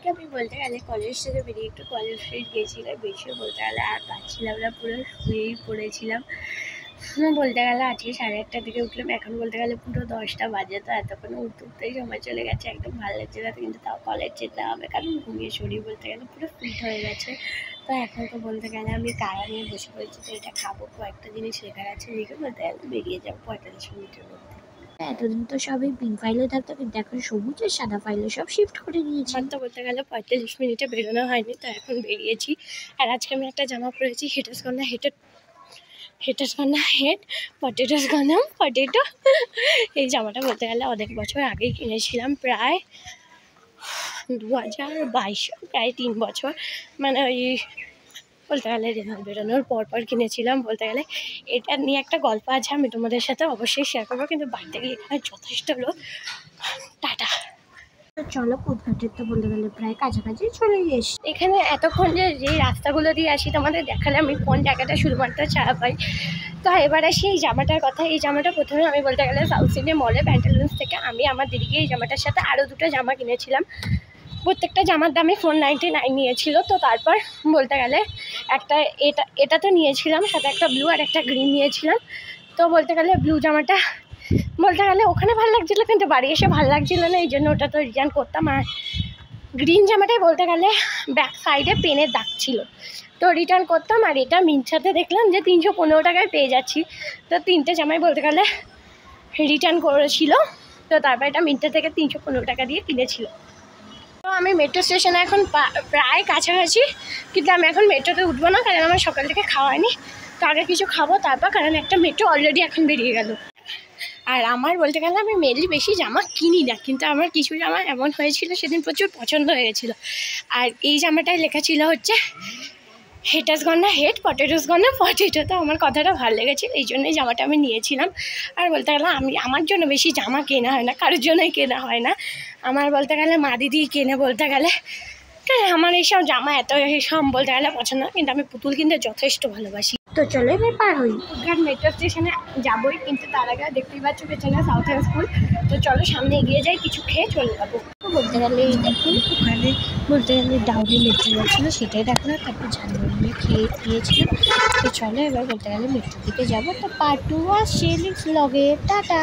আজকে আমি বলতে গেলে কলেজ থেকে বেরিয়ে একটু কলেজ স্ট্রিট গেছিলাম, বেশিও বলতে গেলে আর পাচ্ছিলাম না, পুরো শুয়েই পড়েছিলাম। বলতে গেলে আজকে 8:30 দিকে উঠলাম, এখন বলতে গেলে পুরো 10টা বাজে। তো এতক্ষণে উঠতেই সময় চলে গেছে, একদম ভালো লাগছে না, কিন্তু তাও কলেজ যেতে হবে কারণ ঘুমিয়ে শরীর বলতে গেলে পুরো ফিট হয়ে গেছে। তো এখন তো বলতে গেলে আমি কারা নিয়ে বসে পড়েছি, তো এটা খাবো, কয়েকটা জিনিস শেখার আছে, লিখে বলতে গেলে বেরিয়ে যাবো 45 মিনিটের মধ্যে। এতদিন তো সবই পিঙ্ক ফাইলে থাকতো, কিন্তু এখন সবুজ আর সাদা ফাইলে সব শিফট করে নিয়েছি। তো বলতে গেলে 45 মিনিটে বেরোনো হয়নি, তো এখন বেরিয়েছি। আর আজকে আমি একটা জামা পরেছি, হেটাস corner head potatoes corner potato. এই জামাটা বলতে গেলে অনেক বছর আগেই কিনেছিলাম, প্রায় 2022, প্রায় 3 বছর, মানে ওই বলতে গেলে রেজাল্ট বেরোনোর পর কিনেছিলাম। বলতে গেলে এটা নিয়ে একটা গল্প আছে, আমি তোমাদের সাথে অবশ্যই শেয়ার করবো, কিন্তু বাড়িতে গিয়ে এখানে যথেষ্ট লোক। টাটা। চলো কোটঘাটের তো বলতে গেলে প্রায় কাছাকাছি চলে এসেছি। এখানে এতক্ষণ যে রাস্তাগুলো দিয়ে আসি তোমাদের দেখালে আমি কোন জায়গাটা শুধুমাত্র ছাড়া পাই। তো এবার আসি এই জামাটার কথা। এই জামাটা প্রথমে আমি বলতে গেলে সাউথ ইন্ডিয়া মলে প্যান্টালুন্স থেকে আমি আমার দিদিকে এই জামাটার সাথে আরও 2টা জামা কিনেছিলাম। প্রত্যেকটা জামার দামে 499 নিয়েছিল। তো তারপর বলতে গেলে একটা এটা তো নিয়েছিলাম, সাথে একটা ব্লু আর একটা গ্রিন নিয়েছিলাম। তো বলতে গেলে ব্লু জামাটা বলতে গেলে ওখানে ভালো লাগছিলো, কিন্তু বাড়ি এসে ভালো লাগছিল না, এই জন্য ওটা তো রিটার্ন করতাম। আর গ্রিন জামাটাই বলতে গেলে ব্যাক সাইডে পেনের দাগ ছিল, তো রিটার্ন করতাম। আর এটা মিন্ত্রাতে দেখলাম যে 315 টাকায় পেয়ে যাচ্ছি, তো 3টে জামাই বলতে গেলে রিটার্ন করেছিল। তো তারপর এটা মিন্ত্রা থেকে 315 টাকা দিয়ে কিনেছিল। তো আমি মেট্রো স্টেশনে এখন প্রায় কাছাকাছি, কিন্তু আমি এখন মেট্রোতে উঠবো না, কারণ আমার সকাল থেকে খাওয়া হয়নি। তো আগে কিছু খাবো তারপর, কারণ একটা মেট্রো অলরেডি এখন বেরিয়ে গেল। আর আমার বলতে গেলে আমি মেনলি বেশি জামা কিনি না, কিন্তু আমার কিছু জামা এমন হয়েছিল সেদিন প্রচুর পছন্দ হয়ে গেছিলো। আর এই জামাটায় লেখা ছিল হচ্ছে হেটাস গন্না হেড পটেটোস গন্না পটেটো। তো আমার কথাটা ভালো লেগেছিল, এই জন্যই জামাটা আমি নিয়েছিলাম। আর বলতে গেলে আমার জন্য বেশি জামা কেনা হয় না, কারোর জন্যই কেনা হয় না। আমার বলতে গেলে মা দিদি কেনে বলতে গেলে। আমার এইসব জামা এইসব বলতে গেলে পছন্দ, কিন্তু আমি পুতুল কিনতে যথেষ্ট ভালোবাসি। তো চলো এবার পার হই, ওখানে মেট্রো স্টেশনে যাবোই, কিন্তু তার আগে দেখতেই পাচ্ছ পেছনে সাউথার্ন স্কুল। তো চলো সামনে এগিয়ে যাই, কিছু খেয়ে চলে যাবো। তো বলতে গেলে এই দেখুন ওখানে বলতে গেলে ডাউরি মেট্রো যাচ্ছিলো, সেটাই দেখো না, তারপর ঝালমুড়ি খেয়েছিলাম। তো চলো এবার বলতে গেলে মেট্রোর দিকে যাবো। তো পার্ট 2 আসছে নেক্সট ব্লগে, টাটা।